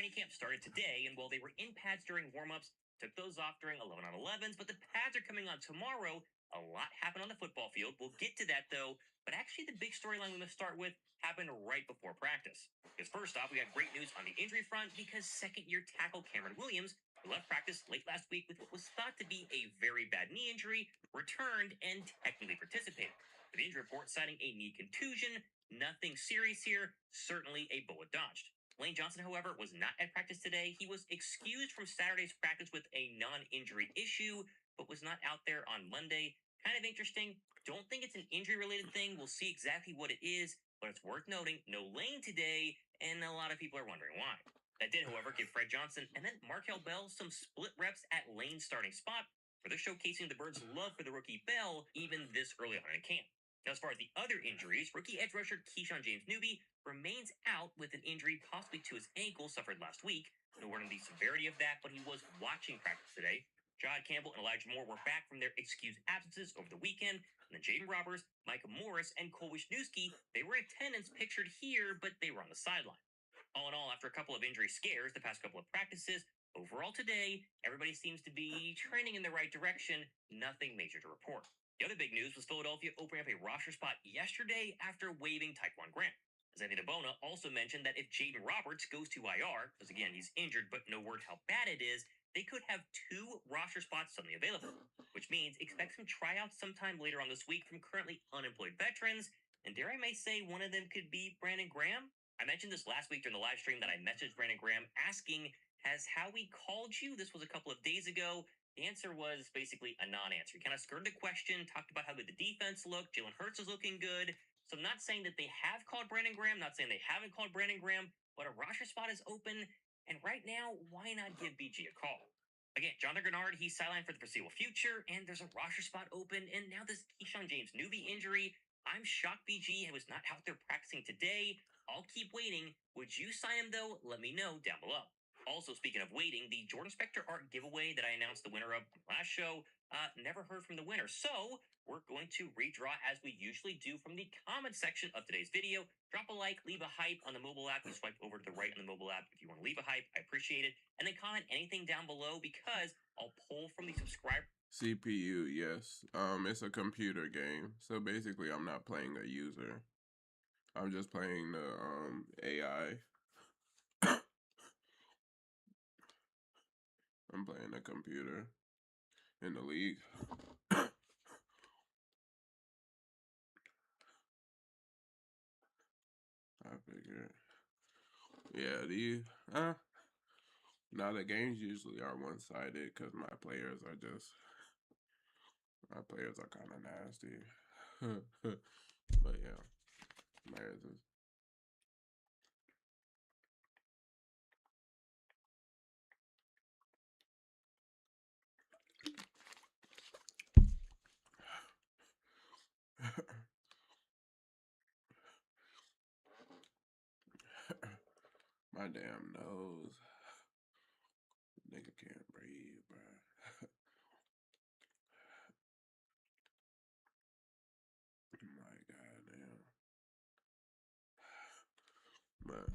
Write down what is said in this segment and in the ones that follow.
training camp started today, and while they were in pads during warmups, took those off during 11 on 11s, but the pads are coming on tomorrow. A lot happened on the football field. We'll get to that though. But actually, the big storyline we must start with happened right before practice. Because first off, we got great news on the injury front because second-year tackle Cameron Williams, who left practice late last week with what was thought to be a very bad knee injury, returned and technically participated. With the injury report citing a knee contusion, nothing serious here, certainly a bullet dodged. Lane Johnson, however, was not at practice today. He was excused from Saturday's practice with a non-injury issue, but was not out there on Monday. Kind of interesting. Don't think it's an injury-related thing. We'll see exactly what it is, but it's worth noting no Lane today, and a lot of people are wondering why. That did, however, give Fred Johnson and then Markel Bell some split reps at Lane's starting spot, where they're showcasing the Birds' love for the rookie Bell even this early on in camp. Now, as far as the other injuries, rookie edge rusher Keyshawn James Newby remains out with an injury possibly to his ankle suffered last week. No word on the severity of that, but he was watching practice today. Jahad Campbell and Elijah Moore were back from their excused absences over the weekend, and then Jaden Roberts, Micah Morris, and Cole Wisniewski, they were in attendance pictured here, but they were on the sideline. All in all, after a couple of injury scares the past couple of practices, overall today, everybody seems to be trending in the right direction. Nothing major to report. The other big news was Philadelphia opening up a roster spot yesterday after waiving Tyquan Graham. Zanny DeBona also mentioned that if Jaden Roberts goes to IR, because again, he's injured, but no word how bad it is, they could have 2 roster spots suddenly available, which means expect some tryouts sometime later on this week from currently unemployed veterans, and dare I may say one of them could be Brandon Graham? I mentioned this last week during the live stream that I messaged Brandon Graham asking, has Howie called you? This was a couple of days ago. The answer was basically a non-answer. He kind of skirted the question, talked about how good the defense looked. Jalen Hurts is looking good. So I'm not saying that they have called Brandon Graham, not saying they haven't called Brandon Graham, but a roster spot is open. And right now, why not give BG a call? Again, Jonathan Grenard, he's sidelined for the foreseeable future, and there's a roster spot open. And now this Keyshawn James Newby injury. I'm shocked BG was not out there practicing today. I'll keep waiting. Would you sign him, though? Let me know down below. Also, speaking of waiting, the Jordan Spector art giveaway that I announced the winner of last show, never heard from the winner. So we're going to redraw as we usually do from the comment section of today's video. Drop a like, leave a hype on the mobile app. You swipe over to the right on the mobile app if you want to leave a hype. I appreciate it. And then comment anything down below because I'll pull from the subscriber. CPU, yes. It's a computer game. So basically, I'm not playing a user. I'm just playing the AI. I'm playing a computer in the league. I figured. Yeah, now the games usually are one-sided because my players are kind of nasty. But yeah, players is. My damn nose. Nigga can't breathe, bro. My goddamn. But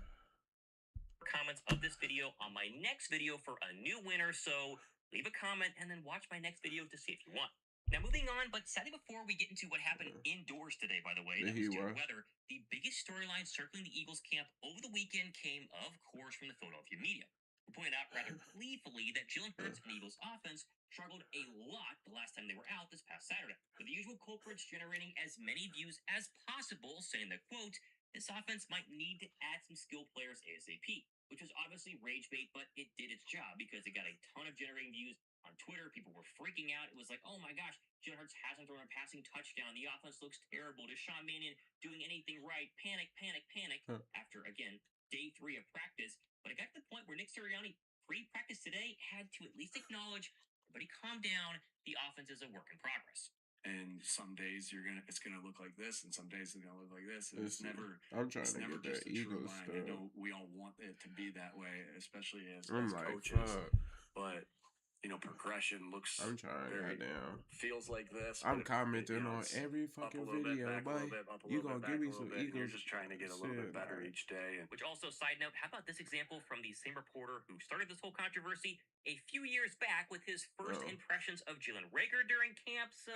comments of this video on my next video for a new winner, so leave a comment and then watch my next video to see if you want. Now, moving on, but sadly, before we get into what happened indoors today, by the way, that was due to weather, the biggest storyline circling the Eagles camp over the weekend came, of course, from the Philadelphia media, who pointed out rather gleefully that Jalen Hurts and Eagles offense struggled a lot the last time they were out this past Saturday, with the usual culprits generating as many views as possible, saying that, quote, this offense might need to add some skilled players ASAP, which was obviously rage bait, but it did its job because it got a ton of generating views on Twitter. People were freaking out. It was like, oh my gosh, Jalen Hurts hasn't thrown a passing touchdown. The offense looks terrible. Deshaun Mannion doing anything right. Panic, panic, panic. After, again, day 3 of practice. But it got to the point where Nick Sirianni, pre-practice today, had to at least acknowledge, everybody calm down. The offense is a work in progress. And some days it's gonna look like this, and some days it's gonna look like this. And it's never. I'm trying it's to never get just that a true Eagles line. stuff. I know we all want it to be that way, especially as I'm like, coaches. fuck. But progression looks I'm trying. very Goddamn. feels like this. I'm but commenting on it's every up a fucking little bit, video, back a little boy. bit, up a You little bit, gonna back give a me little some bit, and you're Eagles just trying to get a little bit shit, better man. each day. And Which also, side note, how about this example from the same reporter who started this whole controversy a few years back with his first Oh. impressions of Jalen Rager during camp? So,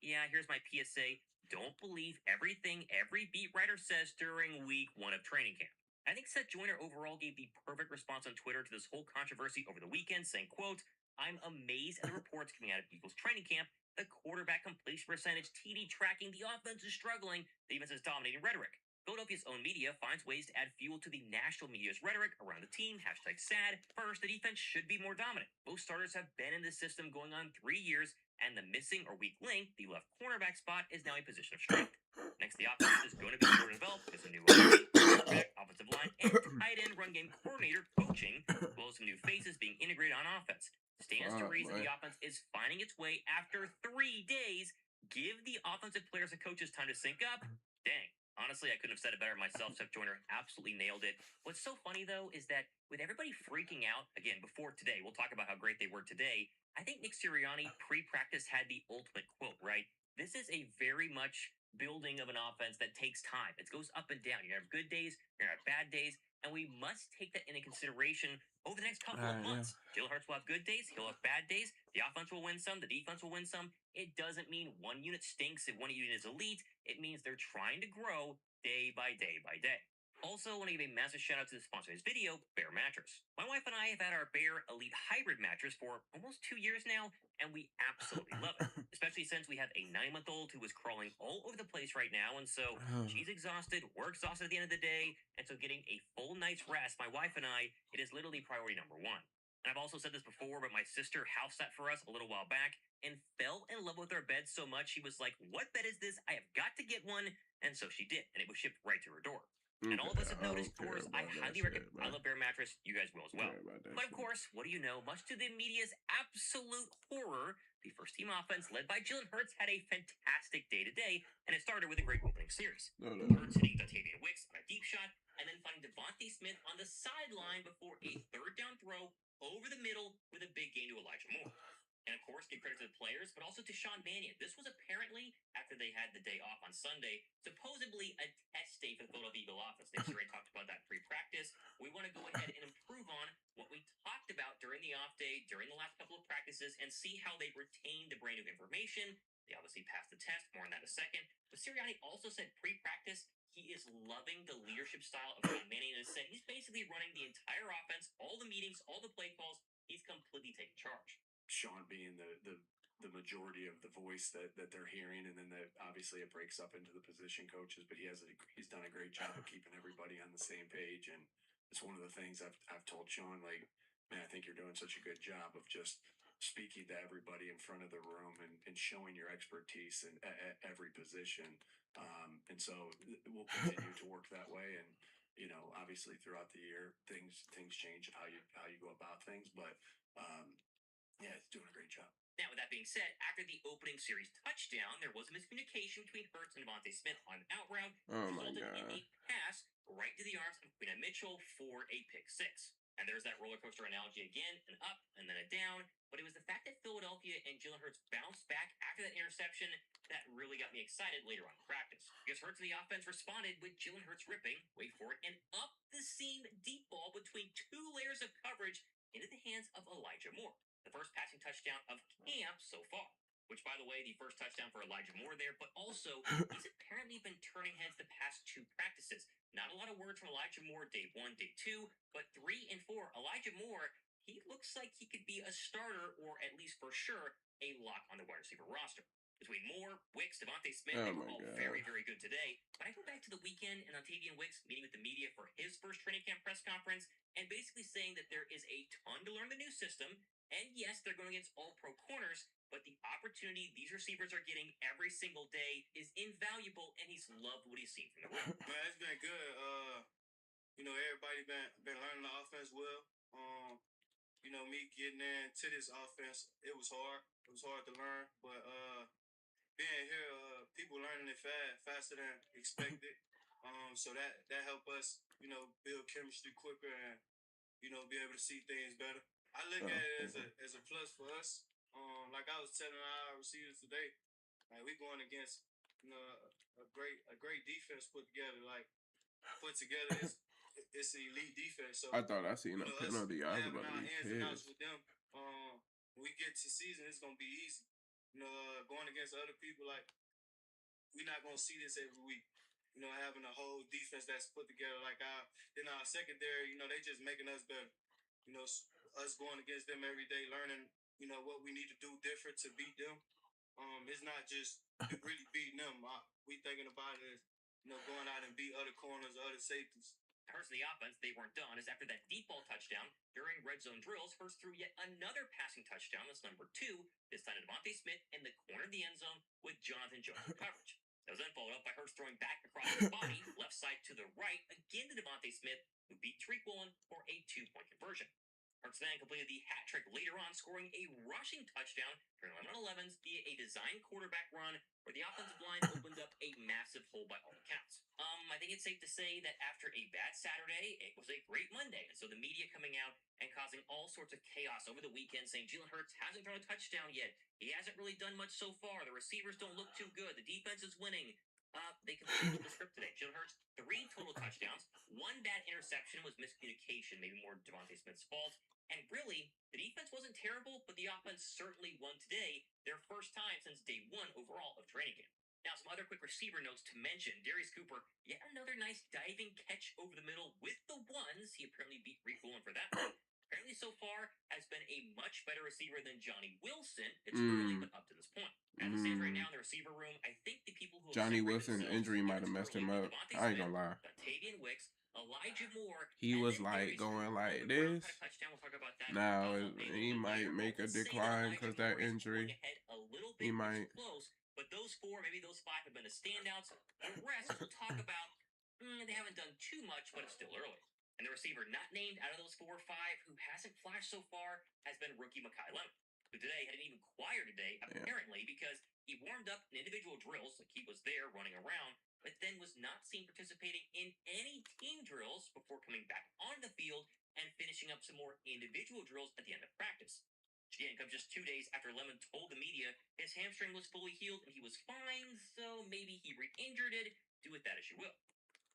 yeah, here's my PSA. Don't believe everything every beat writer says during week 1 of training camp. I think Seth Joyner overall gave the perfect response on Twitter to this whole controversy over the weekend, saying, quote, "I'm amazed at the reports coming out of Eagles training camp. The quarterback completion percentage, TD tracking, the offense is struggling, the defense is dominating rhetoric. Philadelphia's own media finds ways to add fuel to the national media's rhetoric around the team. Hashtag sad. First, the defense should be more dominant. Most starters have been in this system going on 3 years, and the missing or weak link, the left cornerback spot, is now a position of strength. Next, the offense is going to be further developed with a new quarterback, offensive line, and tight end run game coordinator coaching, as well as some new faces being integrated on offense. Stands to reason the offense is finding its way after 3 days. Give the offensive players and coaches time to sync up. Dang. Honestly, I couldn't have said it better myself. Seth Joyner absolutely nailed it. What's so funny, though, is that with everybody freaking out, again, before today, we'll talk about how great they were today, I think Nick Sirianni pre-practice had the ultimate quote, right? This is a very much building of an offense that takes time. It goes up and down. You're going to have good days, you're going to have bad days, and we must take that into consideration over the next couple of months. Jalen Hurts will have good days, he'll have bad days. The offense will win some, the defense will win some. It doesn't mean one unit stinks and one unit is elite. It means they're trying to grow day by day by day. Also, I want to give a massive shout out to the sponsor of this video, Bear Mattress. My wife and I have had our Bear Elite Hybrid mattress for almost 2 years now, and we absolutely love it. Especially since we have a 9-month-old who is crawling all over the place right now, and so she's exhausted, we're exhausted at the end of the day, and so getting a full night's rest, my wife and I, it is literally priority number 1. And I've also said this before, but my sister house sat for us a little while back and fell in love with our bed so much she was like, "What bed is this? I have got to get one." And so she did, and it was shipped right to her door. And all of us have noticed, of course, I highly recommend. I love Bear Mattress. You guys will as well. But of course, what do you know? Much to the media's absolute horror, the first team offense led by Jalen Hurts had a fantastic day today, and it started with a great opening series. Hurts hitting Dontayvion Wicks on a deep shot, and then finding Devontae Smith on the sideline before a third down throw over the middle with a big gain to Elijah Moore. And of course, give credit to the players, but also to Sean Mannion. This was apparently, after they had the day off on Sunday, supposedly a test day for the Philadelphia Eagle offense. Nick Sirianni talked about that pre-practice. We want to go ahead and improve on what we talked about during the off day, during the last couple of practices, and see how they retained the brand new information. They obviously passed the test, more on that in a second. But Sirianni also said pre-practice, he is loving the leadership style of Sean Mannion and said he's basically running the entire offense, all the meetings, all the play calls. He's completely taking charge. Sean being the majority of the voice that they're hearing, and then obviously it breaks up into the position coaches, but he's done a great job of keeping everybody on the same page. And it's one of the things I've told Sean, like, man, I think you're doing such a good job of just speaking to everybody in front of the room and showing your expertise in at every position. And so we'll continue to work that way. And obviously throughout the year, things change of how you go about things, but yeah, it's doing a great job. Now, with that being said, after the opening series touchdown, there was a miscommunication between Hurts and Devontae Smith on an out route, which resulted in a pass right to the arms of Quinn Mitchell for a pick 6. And there's that roller coaster analogy again, an up and then a down. But it was the fact that Philadelphia and Jalen Hurts bounced back after that interception that really got me excited later on in practice. Because Hurts and the offense responded with Jalen Hurts ripping, wait for it, an up the seam deep ball between 2 layers of coverage into the hands of Elijah Moore. The first passing touchdown of camp so far. Which, by the way, the first touchdown for Elijah Moore there, but also he's apparently been turning heads the past 2 practices. Not a lot of words from Elijah Moore day 1, day 2, but 3 and 4. Elijah Moore, he looks like he could be a starter, or at least for sure, a lock on the wide receiver roster. Between Moore, Wicks, Devontae Smith, they were all very, very good today. But I go back to the weekend and Dontayvion Wicks meeting with the media for his first training camp press conference and basically saying that there is a ton to learn the new system. And yes, they're going against all-pro corners, but the opportunity these receivers are getting every single day is invaluable, and he's loved what he's seen from the room. Man, it's been good. Everybody been learning the offense well. Me getting into this offense, it was hard. It was hard to learn, but being here, people learning it faster than expected. So that helped us, build chemistry quicker and be able to see things better. I look at it as a plus for us. Like I was telling our receivers today, like we going against a great defense put together. It's an elite defense. So I thought I seen a us penalty. I was having about to our be ins and outs pissed. with them, when we get to season, it's gonna be easy. Going against other people, like we're not gonna see this every week. Having a whole defense that's put together like our secondary, they just making us better. Us going against them every day, learning, what we need to do different to beat them. It's not just really beating them. We thinking about it as, going out and beat other corners, other safeties. Hurts in the offense, they weren't done, as after that deep ball touchdown during red zone drills, Hurts threw yet another passing touchdown. That's number 2, this time to Devontae Smith in the corner of the end zone with Jonathan Jones in coverage. That was then followed up by Hurts throwing back across his body, left side to the right, again to Devontae Smith, who beat Tariq Woolen for a 2-point conversion. Hurts then completed the hat trick later on, scoring a rushing touchdown during 11-11s via a design quarterback run where the offensive line opened up a massive hole by all accounts. I think it's safe to say that after a bad Saturday, it was a great Monday. And so the media coming out and causing all sorts of chaos over the weekend, saying Jalen Hurts hasn't thrown a touchdown yet. He hasn't really done much so far. The receivers don't look too good. The defense is winning. They completely flipped the script today. Jalen Hurts, 3 total touchdowns. 1 bad interception was miscommunication, maybe more Devontae Smith's fault. And really, the defense wasn't terrible, but the offense certainly won today, their first time since day 1 overall of training camp. Now, some other quick receiver notes to mention. Darius Cooper, yet another nice diving catch over the middle with the ones. He apparently beat Rick Woolen for that one. Apparently, so far, has been a much better receiver than Johnny Wilson. It's early, but up to this point. As it stands right now in the receiver room, I think the people who have Johnny separated Wilson's themselves, injury if might it's have messed early, him up. Devontae I ain't Smith, gonna lie. Dontayvion Wicks, Elijah Moore, He and was then like Darius going Cooper. like The Brown this. caught a touchdown. We'll talk about that. Now a little he bit might later. make I a will say that decline Elijah because that Moore is injury. pulling ahead a little He bit. might. It's close, but those 4, maybe those 5 have been the standouts. The rest we'll talk about. They haven't done too much, but it's still early. And the receiver not named out of those 4 or 5 who hasn't flashed so far has been rookie Mekhi Lemon, who today had an even quieter day, apparently, because he warmed up in individual drills, like he was there running around, but then was not seen participating in any team drills before coming back on the field and finishing up some more individual drills at the end of practice. Which again comes just 2 days after Lemon told the media his hamstring was fully healed and he was fine, so maybe he re-injured it. Do with that as you will.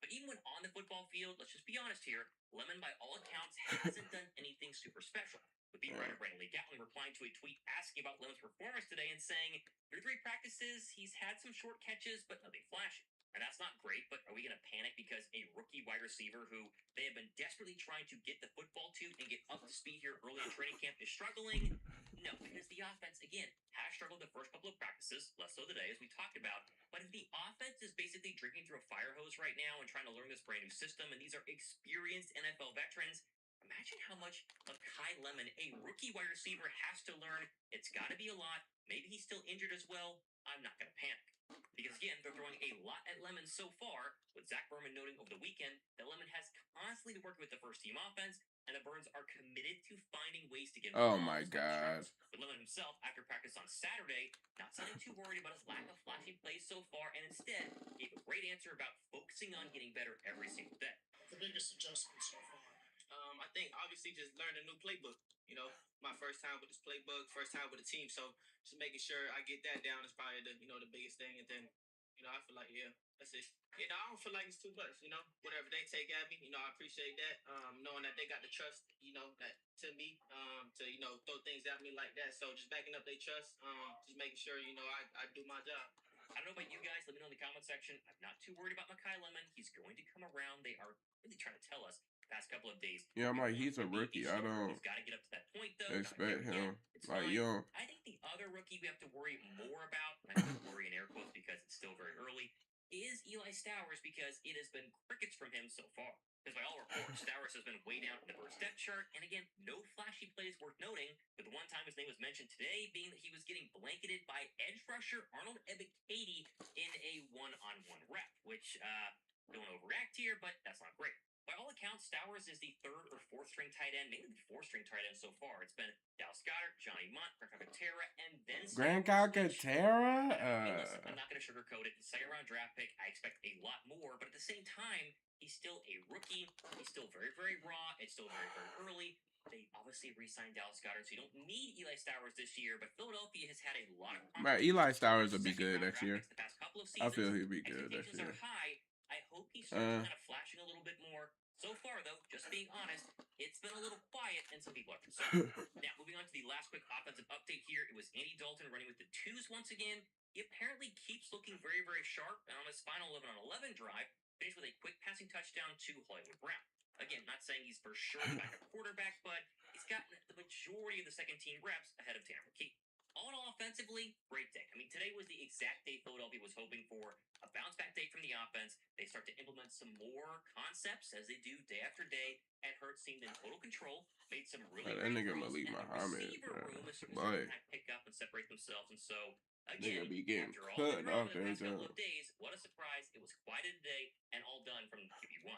But even when on the football field, let's just be honest here, Lemon, by all accounts, hasn't done anything super special. With beat writer Brandon Lee Gatlin replying to a tweet asking about Lemon's performance today and saying, through 3 practices, he's had some short catches, but nothing flashy. And that's not great, but are we going to panic because a rookie wide receiver who they have been desperately trying to get the football to and get up to speed here early in training camp is struggling? No, because the offense, again, has struggled the first couple of practices, less so today, as we talked about. But if the offense is basically drinking through a fire hose right now and trying to learn this brand new system, and these are experienced NFL veterans, imagine how much Mekhi Lemon, a rookie wide receiver, has to learn. It's got to be a lot. Maybe he's still injured as well. I'm not going to panic. Because again, they're throwing a lot at Lemon so far, with Zach Berman noting over the weekend that Lemon has constantly been working with the first team offense, and the Burns are committed to finding ways to get Oh my God. But Lemon himself, after practice on Saturday, not sounding too worried about his lack of flashy plays so far, and instead gave a great answer about focusing on getting better every single day. The biggest adjustment so far? I think obviously just learn a new playbook. My first time with this playbook, first time with the team, so just making sure I get that down is probably the biggest thing. And then I feel like that's it. I don't feel like it's too much. Whatever they take at me, I appreciate that. Knowing that they got the trust, that to me, to throw things at me like that. So just backing up their trust, just making sure I do my job. I don't know about you guys. Let me know in the comment section. I'm not too worried about Mekhi Lemon. He's going to come around. They are really trying to tell us the past couple of days. Yeah, I'm like, he's a rookie. I don't He's got to get up to that point, though. expect him. It's Like, fine. yo. I think the other rookie we have to worry more about, and I put worry in air quotes because it's still very early, is Eli Stowers, because it has been crickets from him so far. Because by all reports, Stowers has been way down in the first depth chart, and again, no flashy plays worth noting, but the one time his name was mentioned today being that he was getting blanketed by edge rusher Arnold Ebiketie in a one-on-one rep, which, don't overreact here, but that's not great. By all accounts, Stowers is the 3rd or 4th string tight end, maybe the 4th string tight end so far. It's been Dallas Goedert, Johnny Munt, Grant Calcaterra, and then Grant Calcaterra? Listen, I'm not going to sugarcoat it. Second round draft pick, I expect a lot more, but at the same time, he's still a rookie. He's still very, very raw. It's still very, very early. They obviously re-signed Dallas Goedert, so you don't need Eli Stowers this year. But Philadelphia has had a lot of Man, Eli Stowers will be good next year. The past couple of I seasons. feel he'll be good next Expectations year. are high. I hope he starts kind of flashing a little bit more. So far, though, just being honest, it's been a little quiet, and some people are concerned. Now, moving on to the last quick offensive update here, it was Andy Dalton running with the twos once again. He apparently keeps looking very, very sharp, and on his final 11-on-11 drive, finished with a quick passing touchdown to Hollywood Brown. Again, not saying he's for sure the backup quarterback, but he's gotten the majority of the second-team reps ahead of Tanner McKee. All in all, offensively, great day. I mean, today was the exact day Philadelphia was hoping for. A bounce-back day from the offense. They start to implement some more concepts, as they do day after day, and Hurts seemed in total control. Made some really that great nigga throws, Malik and the Muhammad, receiver bro. room is starting Boy, to kind of pick up and separate themselves. And so, nigga again, be getting after all the cut drama off the every past couple time. of days, what a surprise. It was quieted today and all done from QB1.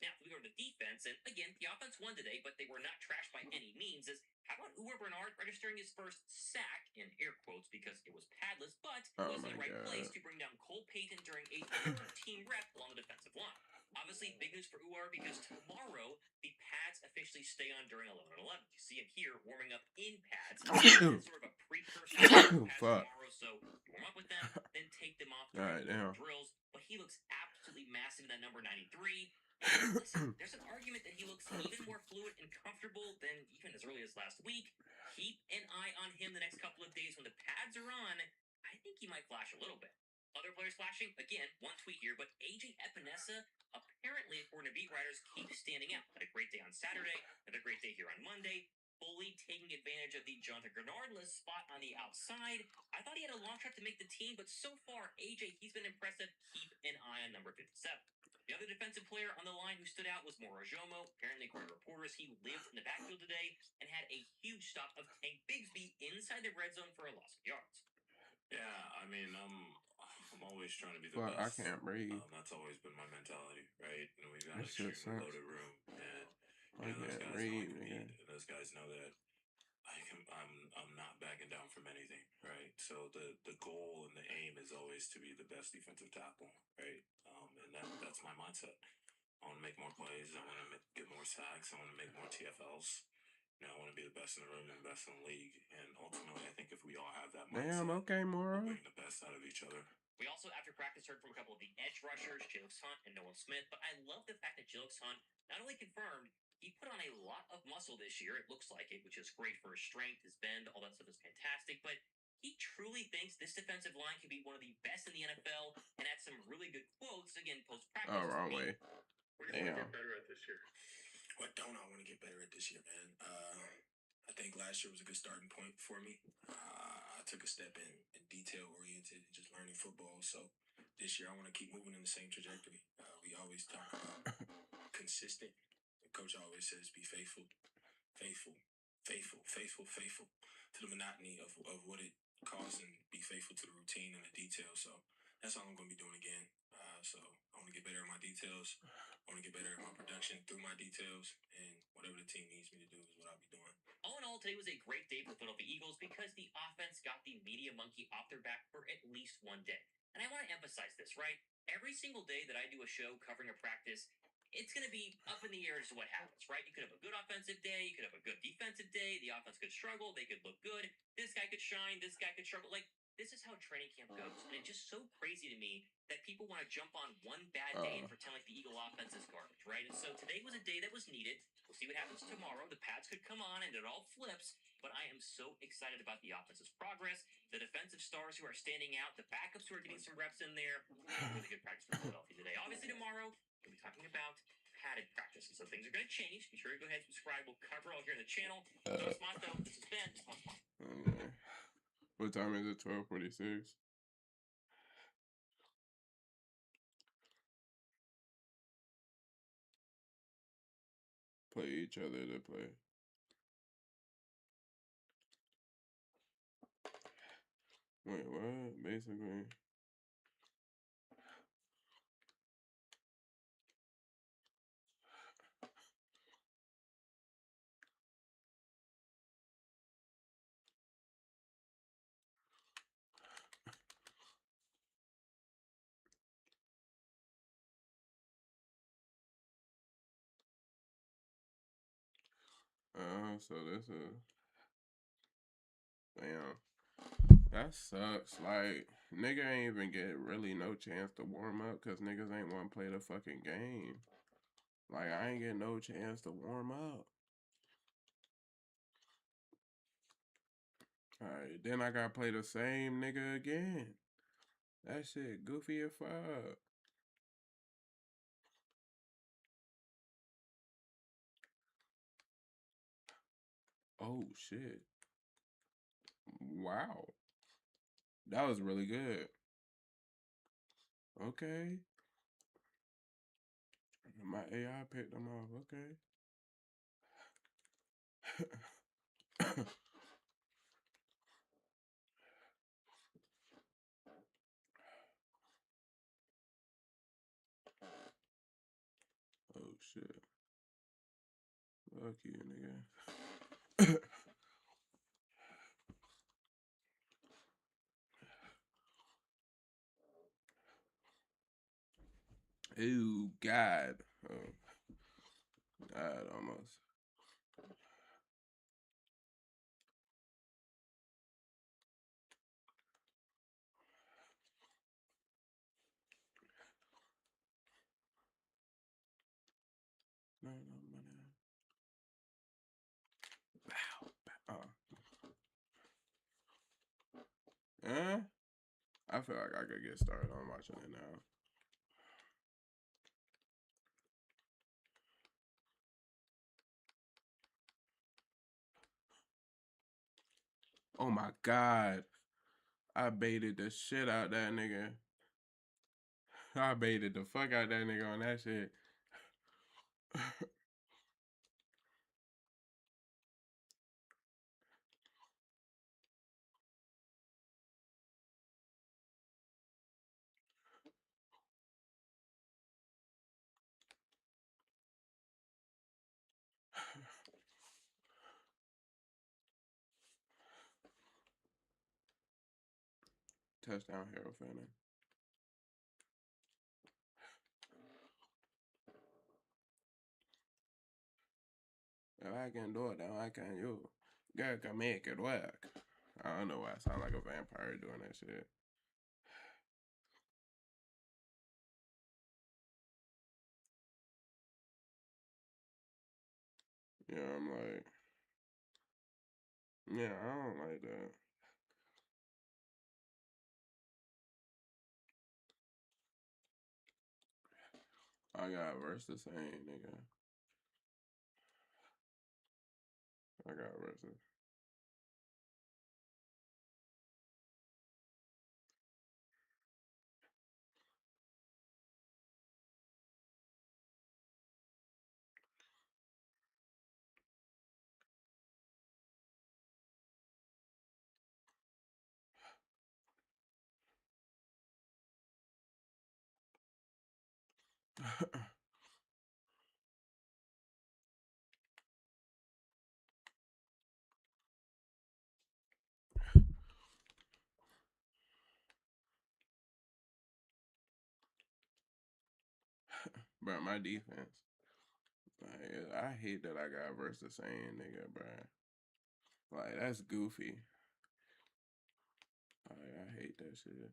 Now, if we go to the defense, and again, the offense won today, but they were not trashed by any means. How about Uwe Bernard registering his first sack, in air quotes, because it was padless, but was in the right place to bring down Cole Payton during a 13 rep along the defensive line. Obviously, big news for Uwe because tomorrow, the pads officially stay on during 11-on-11. You see him here warming up in pads. Sort of a precursor to pads tomorrow, so you warm up with them, then take them off during drills. But he looks absolutely massive in that number 93. Listen, there's an argument that he looks even more fluid and comfortable than even as early as last week. Keep an eye on him the next couple of days when the pads are on. I think he might flash a little bit. Other players flashing, again, one tweet here, but AJ Epinesa, apparently, according to beat writers, keeps standing out. Had a great day on Saturday, had a great day here on Monday, fully taking advantage of the Jonathan Grenard-less spot on the outside. I thought he had a long shot to make the team, but so far, AJ, he's been impressive. Keep an eye on number 57. The other defensive player on the line who stood out was Moro Ojomo. Apparently, according to reporters, he lived in the backfield today and had a huge stop of Tank Bigsby inside the red zone for a loss of yards. Yeah, I mean, I'm always trying to be the Well, best. I can't breathe. That's always been my mentality, right? And we've got an That shit extremely sucks. loaded room, and I those can't guys know I breathe, compete, nigga. and those guys know that I'm not backing down from anything, right? So the goal and the aim is always to be the best defensive tackle, right? And that's my mindset. I want to make more plays. I want to get more sacks. I want to make more TFLs. You know, I want to be the best in the room and the best in the league. And ultimately, I think if we all have that mindset, okay, Moro. we'll bring the best out of each other. We also, after practice, heard from a couple of the edge rushers, Jalen Hunt and Nolan Smith. But I love the fact that Jalen Hunt not only confirmed he put on a lot of muscle this year, it looks like it, which is great for his strength, his bend, all that stuff is fantastic. But he truly thinks this defensive line can be one of the best in the NFL and had some really good quotes, again, post-practice. Oh, wrong way. What do you want to get better at this year? What don't I want to get better at this year, man? I think last year was a good starting point for me. I took a step in detail-oriented, just learning football. So this year I want to keep moving in the same trajectory. We always talk about consistent. The coach always says be faithful to the monotony of what it costs and be faithful to the routine and the detail. So that's all I'm going to be doing again. So I want to get better at my details. I want to get better at my production through my details, and whatever the team needs me to do is what I'll be doing. All in all, today was a great day for the Philadelphia Eagles because the offense got the media monkey off their back for at least one day. And I want to emphasize this, right? Every single day that I do a show covering a practice, it's going to be up in the air as to what happens, right? You could have a good offensive day. You could have a good defensive day. The offense could struggle. They could look good. This guy could shine. This guy could struggle. Like, this is how training camp goes. And it's just so crazy to me that people want to jump on one bad day and pretend like the Eagle offense is garbage, right? And so today was a day that was needed. We'll see what happens tomorrow. The pads could come on and it all flips. But I am so excited about the offense's progress, the defensive stars who are standing out, the backups who are getting some reps in there. Really good practice for Philadelphia today. Obviously tomorrow, we'll be talking about padded practice. And so things are going to change. Be sure to go ahead and subscribe. We'll cover it all here in the channel. So Smonto, this has been Smonto. What time is it? 12:46. Play each other to play. Wait, what? Basically. So this is damn. That sucks. Like nigga ain't even get really no chance to warm up because niggas ain't want to play the fucking game. Like I ain't get no chance to warm up. Alright, then I gotta play the same nigga again. That shit goofy as fuck. Oh shit. Wow. That was really good. Okay. My AI picked them off. Okay. Oh shit. Fuck you, nigga. Ooh, God. Oh, God, almost. No, money. Bow. I feel like I could get started on watching it now. Oh my God. I baited the shit out that nigga. I baited the fuck out that nigga on that shit. Touchdown, Harold Fanning. If I can do it, then why can't you? Girl can make it work. I don't know why I sound like a vampire doing that shit. Yeah, I'm like, yeah, I don't like that. I got verse the same, nigga. I got versus. Bro, my defense. Like, I hate that I got versus the same nigga, bro. Like, that's goofy. Like, I hate that shit.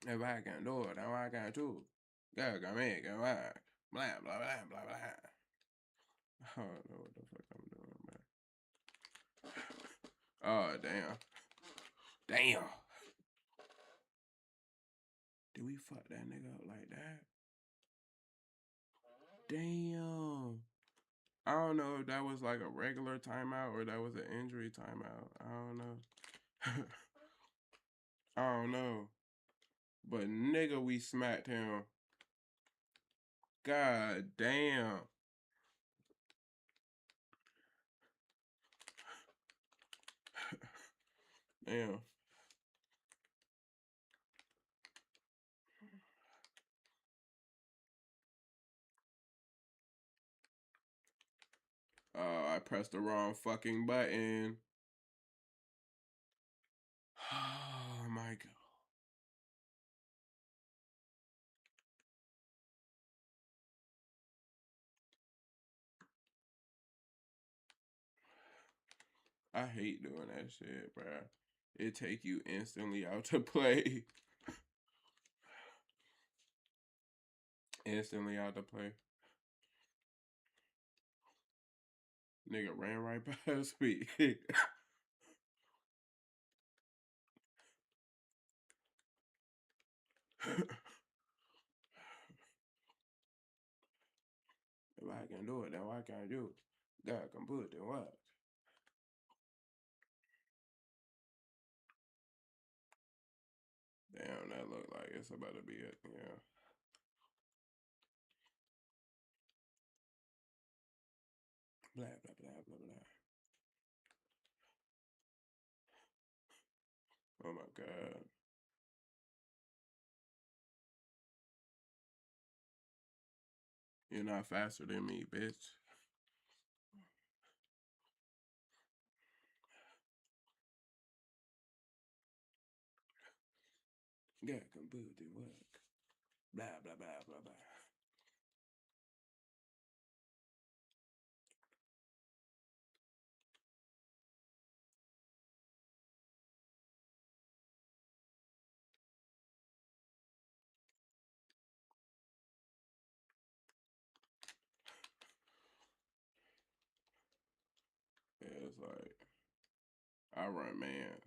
If I can do it, then I can too. Girl, come here, come on. Blah, blah, blah, blah, blah. I don't know what the fuck I'm doing, man. Oh, damn. Damn. Did we fuck that nigga up like that? Damn. I don't know if that was like a regular timeout or that was an injury timeout. I don't know. I don't know. But nigga, we smacked him. God damn. Damn. I pressed the wrong fucking button. Oh my God. I hate doing that shit, bro. It take you instantly out to play. Instantly out to play. Nigga ran right past me. If I can do it, then why can't I do it? God can put it, then what? Damn, that look like it's about to be it, yeah. Blah, blah, blah, blah, blah. Oh my God. You're not faster than me, bitch. God can put it, then what? Blah, blah, blah, blah, blah. Yeah, it's like, I run man.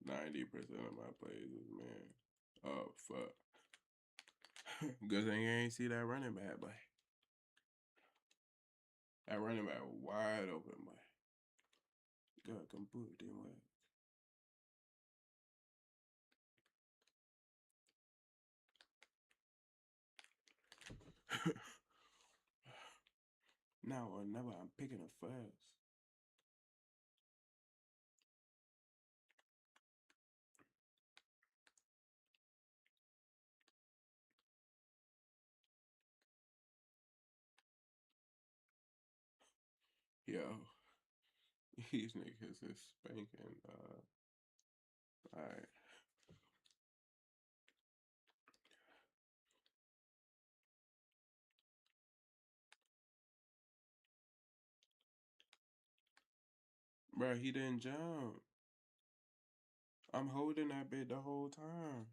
90% of my plays is man. Oh, fuck. Good thing you ain't see that running back, boy. That running back wide open, boy. God can put it, then what? Now or never, I'm picking it fast. Yo, these niggas is spanking. Alright. Bro, he didn't jump. I'm holding that bit the whole time.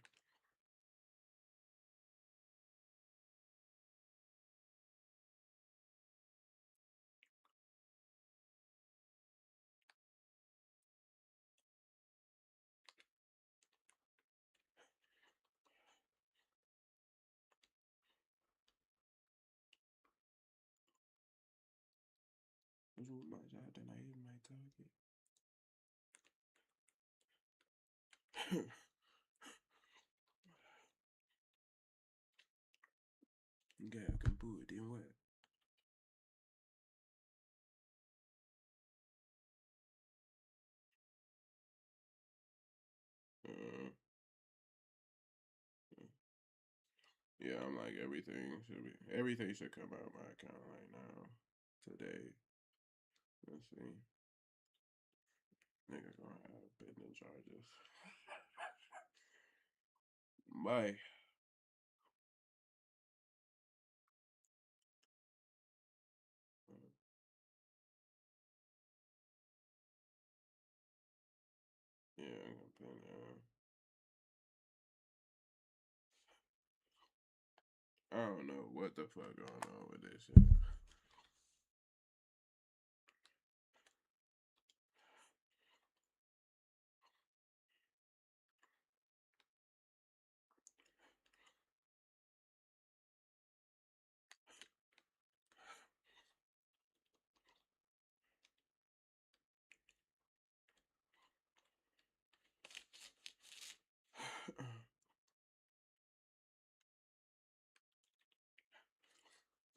This was my job, then I hit my target. God can put it, then what? Uh, yeah, I'm like everything should come out of my account right now. Today. Let's see. Nigga gonna have business charges. Bye. Yeah, I'm gonna put I don't know what the fuck going on with this shit.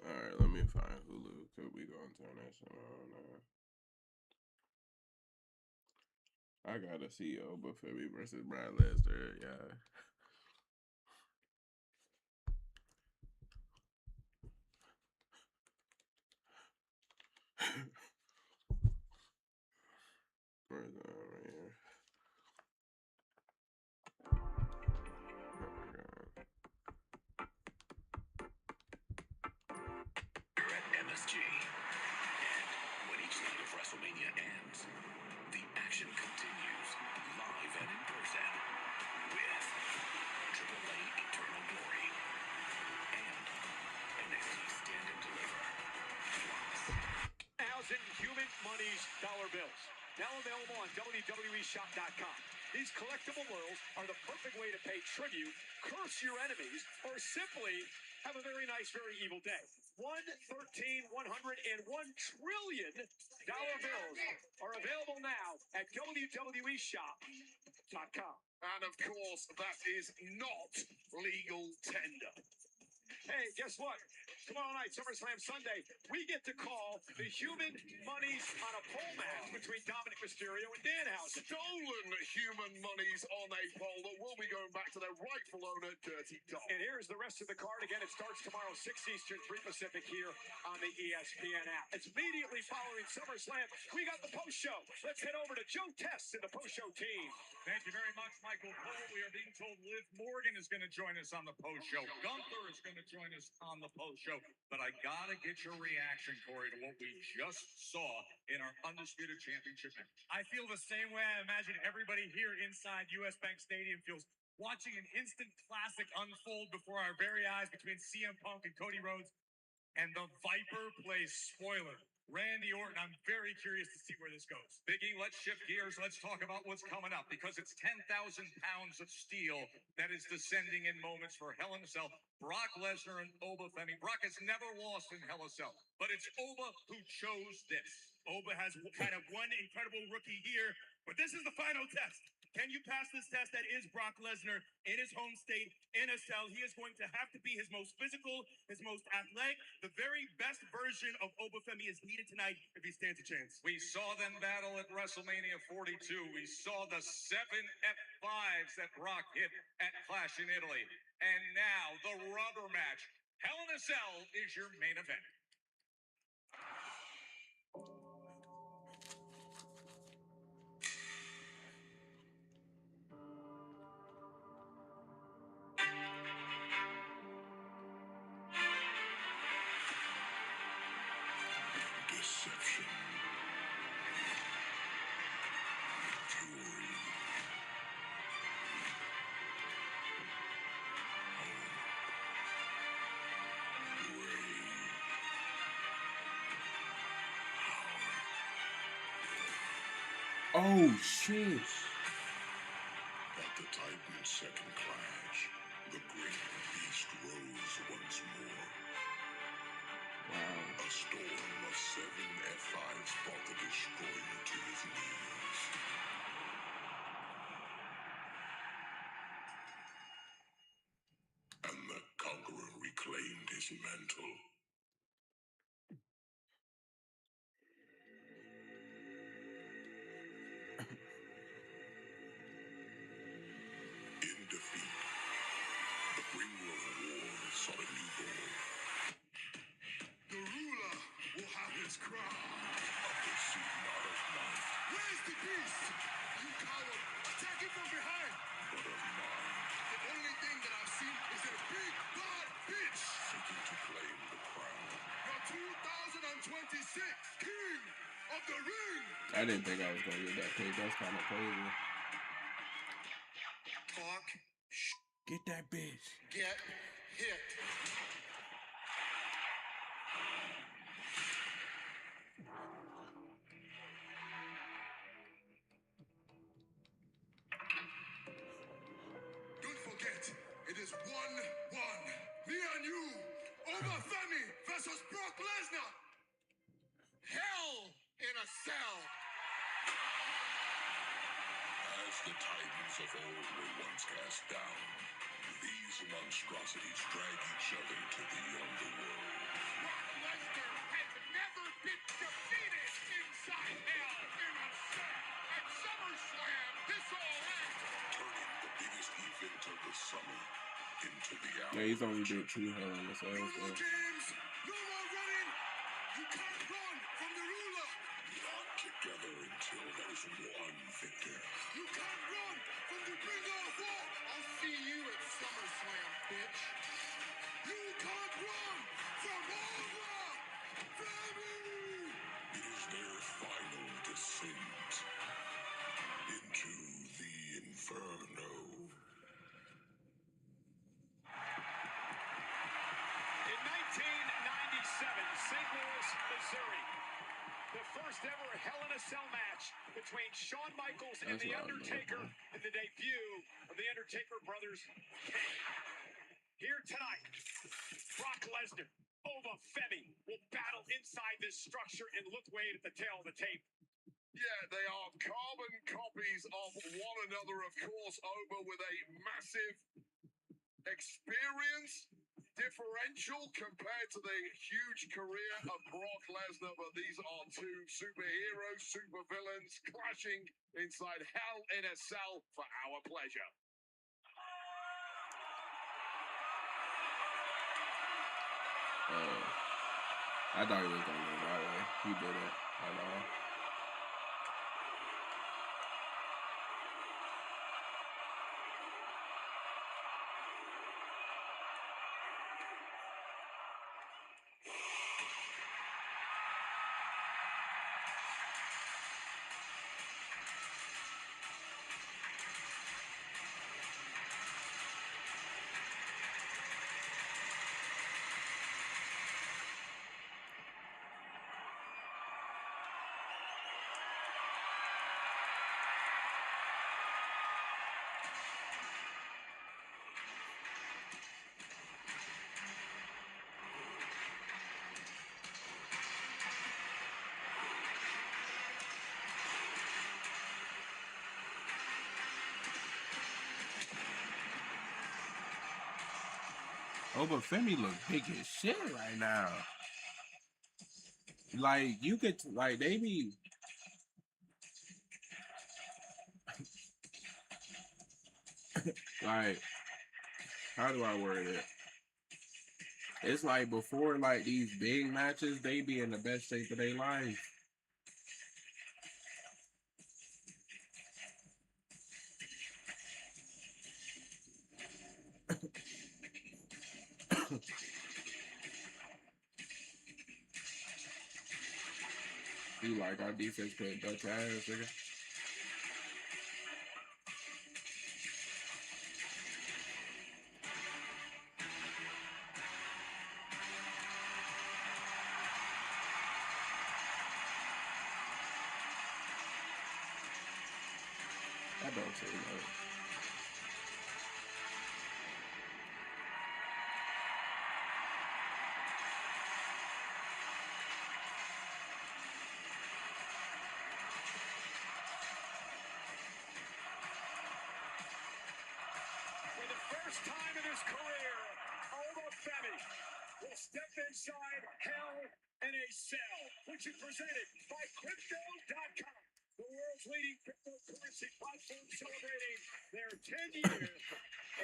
Alright, let me find Hulu. Could we gonna turn that shit on now? I gotta see Oba Femi versus Brad Lesnar, yeah. Where's that right here? Oh my God. You're at MSG. And when WrestleMania ends, the action continues live and in person with AAA Eternal Glory and NXT Stand and Deliver Plus. 1,000 Human Money's dollar bills. Now available on WWEshop.com. These collectible whirls are the perfect way to pay tribute, curse your enemies, or simply have a very nice, very evil day. 113, 100, and $1 trillion bills are available now at WWEshop.com. And of course, that is not legal tender. Hey, guess what? Tomorrow night, SummerSlam Sunday, we get to call the Human Monies on a pole match between Dominic Mysterio and Danhausen. Stolen human monies on a pole that will be going back to their rightful owner, Dirty Dom. And here's the rest of the card. Again, it starts tomorrow, 6 Eastern, 3 Pacific here on the ESPN app. It's immediately following SummerSlam. We got the post show. Let's head over to Joe Test and the post show team. Thank you very much, Michael Cole. We are being told Liv Morgan is going to join us on the post show. Gunther is going to join us on the post show. But I got to get your reaction, Corey, to what we just saw in our Undisputed Championship match. I feel the same way I imagine everybody here inside US Bank Stadium feels watching an instant classic unfold before our very eyes between CM Punk and Cody Rhodes. And the Viper plays spoiler. Randy Orton, I'm very curious to see where this goes. Biggie, let's shift gears. Let's talk about what's coming up because it's 10,000 pounds of steel that is descending in moments for Hell in a Cell. Brock Lesnar and Oba Femi. Brock has never lost in Hell in a Cell, but it's Oba who chose this. Oba has kind of one incredible rookie here, but this is the final test. Can you pass this test that is Brock Lesnar in his home state, in a cell? He is going to have to be his most physical, his most athletic. The very best version of Oba Femi is needed tonight if he stands a chance. We saw them battle at WrestleMania 42. We saw the 7 F5s that Brock hit at Clash in Italy. And now the rubber match. Hell in a Cell is your main event. Deception. Fury. Oh shit! At the Titans' second clash, the great beast rose once more. Wow. A storm of 7 F5s brought the destroyer to his knees. And the conqueror reclaimed his mantle. In defeat, the bringer of war sought a new goal. The ruler will have his crown. A pursuit not of might. Where's the beast? You coward! Attack him from behind! But of mind. The only thing that I've seen is a big bad bitch seeking to claim the crown. The 2026 King of the Ring! I didn't think I was gonna get that pick. That's kind of crazy. Talk, Get that bitch. get hit. Don't forget, it is 1-1. Me and you, Oba Femi versus Brock Lesnar. Hell in a Cell. As the Titans of old were once cast down, these monstrosities drag each other to the underworld. Brock Lesnar has never been defeated inside Hell in a Cell. At SummerSlam, this all ends. Turning the biggest event of the summer into the hour. Yeah, he's only did 2 Hell in a Cell. No more games! No more running! You can't run from the ruler! Lock together until there's one victor. You can't run from the bringer of war! I'll see you at SummerSlam, bitch. You can't run from Oba Femi! It is their final St. Louis, Missouri. The first ever Hell in a Cell match between Shawn Michaels and That's The what I was looking Undertaker for. in the debut of The Undertaker Brothers. Here tonight, Brock Lesnar, Ova Femi will battle inside this structure, and look, Wade, at the tail of the tape. Yeah, they are carbon copies of one another, of course, Oba with a massive experience differential compared to the huge career of Brock Lesnar, but these are two superheroes, supervillains clashing inside Hell in a Cell for our pleasure. I thought he was gonna go that way. He didn't at all. Oba Femi look big as shit right now. Like, you could, like, they be. Like, how do I word it? It's like before, like, these big matches, they be in the best shape of their life. Be like, our defense playing Dutch ass, nigga. That don't say that. For the first time in his career, Ova Femi will step inside Hell in a Cell, which is presented by Crypto.com, the world's leading cryptocurrency platform, celebrating their 10-year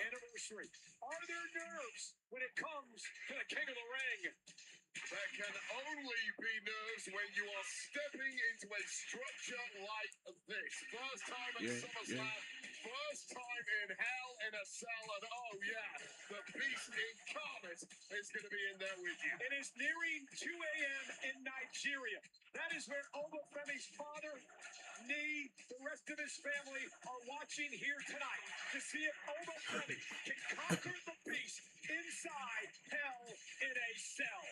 anniversary. Are there nerves when it comes to the King of the Ring? There can only be nerves when you are stepping into a structure like this. First time at SummerSlam, first time in Hell in a Cell, and oh yeah, the beast incarnate is going to be in there with you. It is nearing 2 a.m. in Nigeria. That is where Ova Femi's father, Nee, the rest of his family are watching here tonight to see if Ova Femi can conquer the beast inside Hell in a Cell.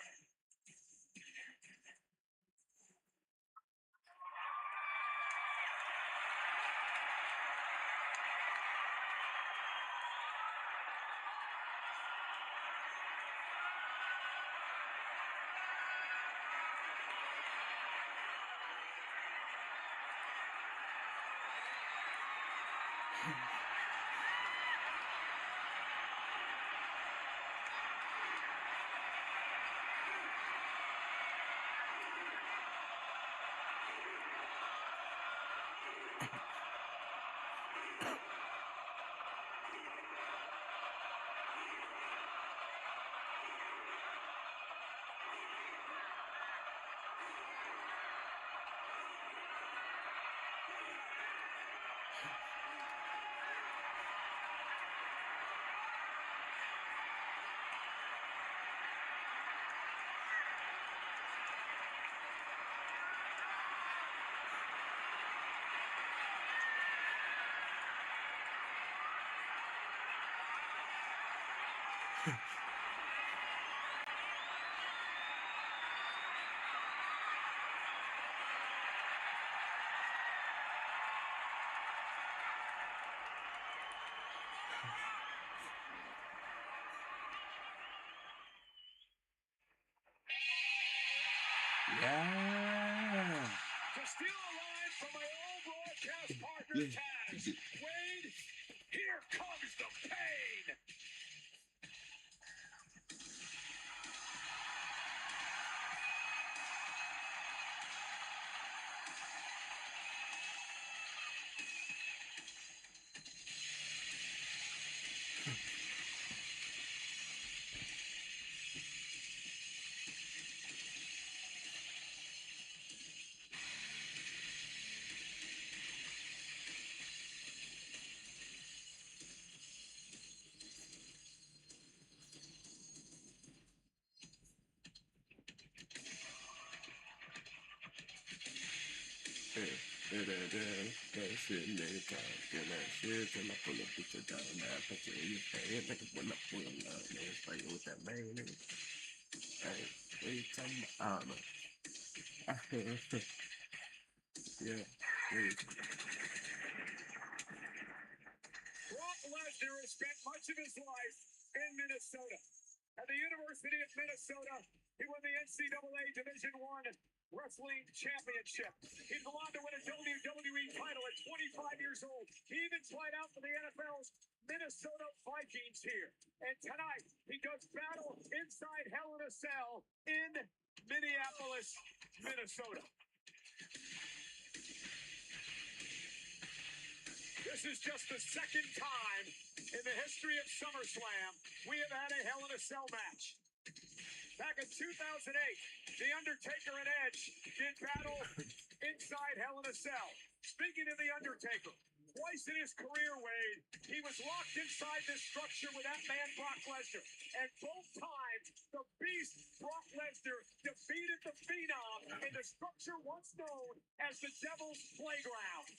Yeah. To steal a line from my old broadcast partner, Yeah. Taz. Wade, here comes the pain. That shit, nigga, talking that shit, and I pull a picture down there, picture in your face, like a pull up, man, fighting with that man, nigga. Hey, what you talking about? I don't know. Yeah, wait. Brock Lesnar has spent much of his life in Minnesota. At the University of Minnesota, he won the NCAA Division I Wrestling Championship. He'd go on to win a WWE title at 25 years old. He even tried out for the NFL's Minnesota Vikings here. And tonight, he does battle inside Hell in a Cell in Minneapolis, Minnesota. This is just the second time in the history of SummerSlam we have had a Hell in a Cell match. Back in 2008, The Undertaker and Edge did battle inside Hell in a Cell. Speaking of The Undertaker, twice in his career, Wade, he was locked inside this structure with that man, Brock Lesnar. And both times, the Beast, Brock Lesnar, defeated the Phenom in the structure once known as the Devil's Playground.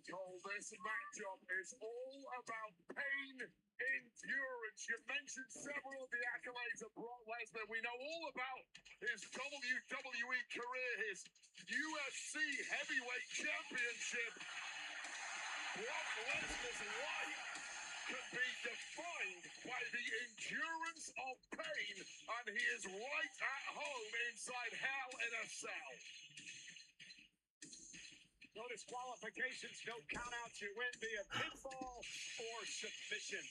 Cole, this matchup is all about pain, endurance. You mentioned several of the accolades of Brock Lesnar. We know all about his WWE career, his UFC heavyweight championship. Brock Lesnar's life can be defined by the endurance of pain, and he is right at home inside Hell in a Cell. No disqualifications, no countouts. You win via pinfall or submission.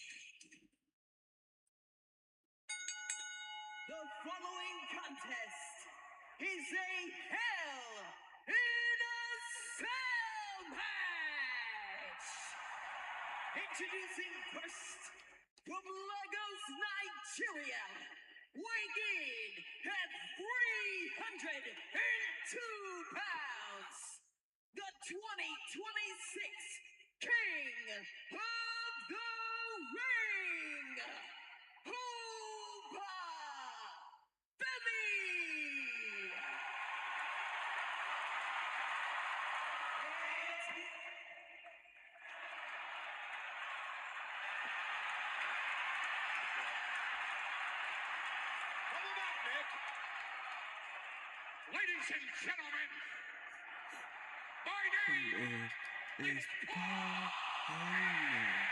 The following contest is a Hell in a Cell match. Introducing first, from Lagos, Nigeria, weighing in at 302 pounds. The 2026 King of the Ring, Oba Femi. Coming back, Nick. Ladies and gentlemen, my name Is Paul Heyman.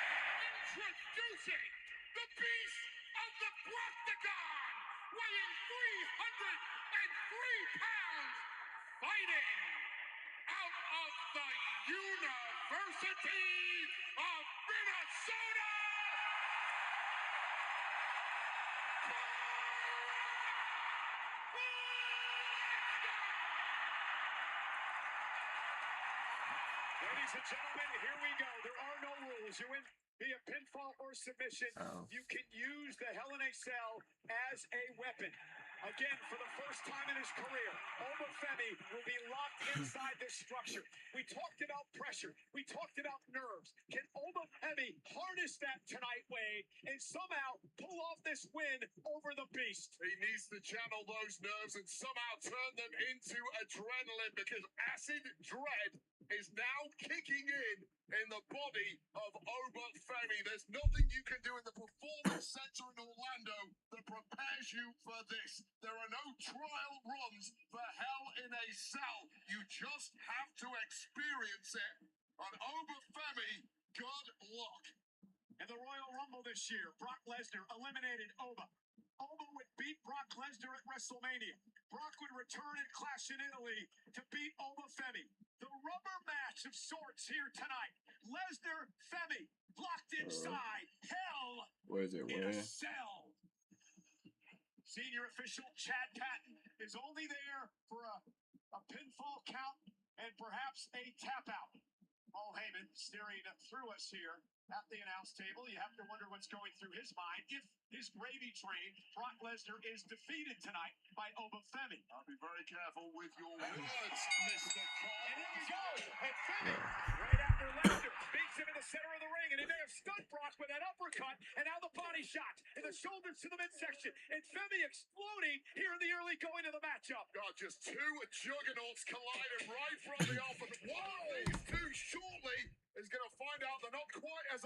introducing the Beast of the Proctagon, weighing 303 pounds, fighting out of the University of Minnesota. Ladies and gentlemen, here we go. There are no rules. You win via pinfall or submission. Oh. You can use the Hell in a Cell as a weapon. Again, for the first time in his career, Oba Femi will be locked inside this structure. We talked about pressure. We talked about nerves. Can Oba Femi harness that tonight, Wade, and somehow pull off this win over the Beast? He needs to channel those nerves and somehow turn them into adrenaline, because acid dread is now kicking in the body of Oba Femi. There's nothing you can do in the Performance Center in Orlando that prepares you for this. There are no trial runs for Hell in a Cell. You just have to experience it. And Oba Femi, good luck. In the Royal Rumble this year, Brock Lesnar eliminated Oba. Oba would beat Brock Lesnar at WrestleMania. Brock would return and clash in Italy to beat Oba Femi. The rubber match of sorts here tonight. Lesnar, Femi, locked inside. Hell Where is it? in a Where? cell. Senior official Chad Patton is only there for a pinfall count and perhaps a tap out. Paul Heyman staring through us here at the announce table. You have to wonder what's going through his mind if his gravy train, Brock Lesnar, is defeated tonight by Oba Femi. I'll be very careful with your words, Mr. Cole. And here we go. And Femi, right after Lesnar, beats him in the center of the ring. And he may have stunned Brock with that uppercut. And now the body shot and the shoulders to the midsection. And Femi exploding here in the early going of the matchup. God, just two juggernauts colliding right from the off. One of these two shortly is going to find out they're not quite as